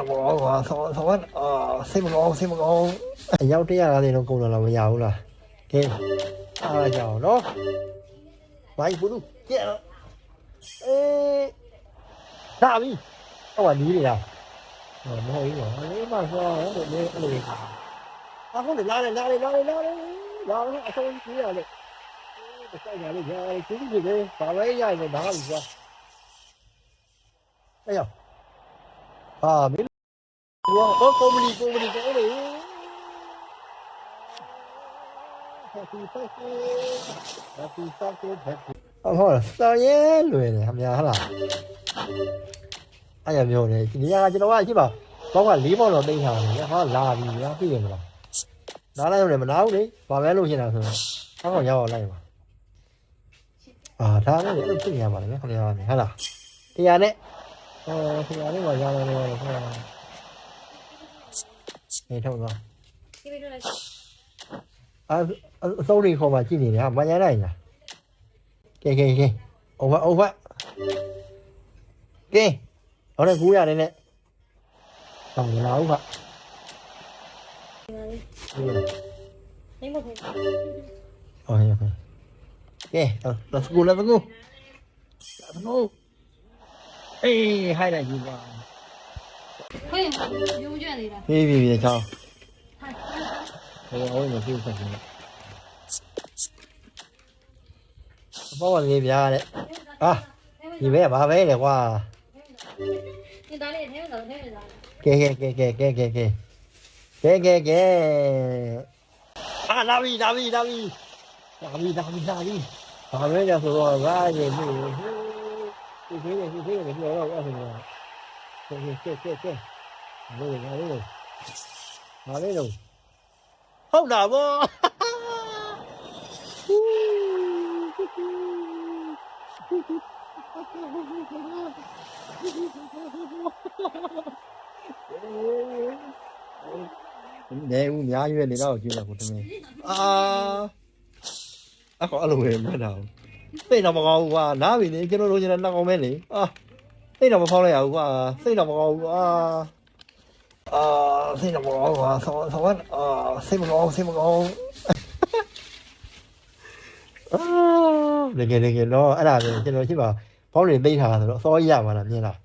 မကောင်းပါဆောင်းစိတ်မကောင်းအရောက်150တော့ကုန်လာမရဘူးလားကဲအားရကြအောင်နော်ဘိုင်ဘူးကြည့်တော့ဒါပြီဟောနီးနေတာမဟုတ်ဘူးကွာလေးမဆောင်းတော့လေအဲ့လိုအခုလေလာအဆုံးကြီးရလေစိုက်ရလေကြာကျင်းကြီးပဲဘာပဲရရင်ဒါပြီကွာအဲ့ရောက်မင်းတော့ကုမ္ပဏီကိုလေHappyဟုတ်စော်ရဲလွယ်တယ်ခမညာဟလားအဲ့ရမျိုးနေဒီကကျွန်တော်ကကြည့်ပါဘောက်က4ပေါက်တော့တိတ်ထားတယ်ဟာလာပြီညာသိတယ်မလားနားလိုက်ရတယ်မနာဘူးလေဘာပဲလို့ရှင်းတာဆိုတော့အောက်ရောက်လိုက်ပါဒါလည်းအဲ့လိုဖြစ်နေရပါလေခမညာနေဟုတ်လားတရားနဲ့တရားနဲ့ပါရတယ်လို့ဟုတ်လားနေထုတ်သွားဒီလိုလိုက်အစိုးရခေါ်မှကြည့်နေတယ်ဟာမညာနိုင်လားကဲအုံဖကဲဟောတဲ့ကူရတယ်နဲ့ဆောင်းလာဦးဖနေမဟုတ်ကဲlet's go အေးဟိုက်လိုက်ကြီးပါ会有卷的了。别瞧我也没看清帮我这边的你别把背的话你打脸，听不着。给拉比把人家说俺也没是谁的不知道告诉你拿来了好打不နေဦးများရွယ်နေတော့ကြည့်လိုက်ကိုတမင်းအခုအဲ့လိုပဲမဟုတ်တော့စိတ်တော့မကောင်းဘူးကွာနားပြီလေကျွန်တော်တို့ကျတော့နှောက်အောင်ပဲလေစိတ်တော့မဖောက်လိုက်ရဘူးကွာစိတ်တော့မကောင်းဘူးစိတ်တော့မကောင်းကွာဆောင်းစိတ်မကောင်းတကယ်တော့အဲ့ဒါပဲကျွန်တော်ရှိပါဖောင်းနေသိထားတာဆိုတော့အစောကြီးရမှာလားမြင်လား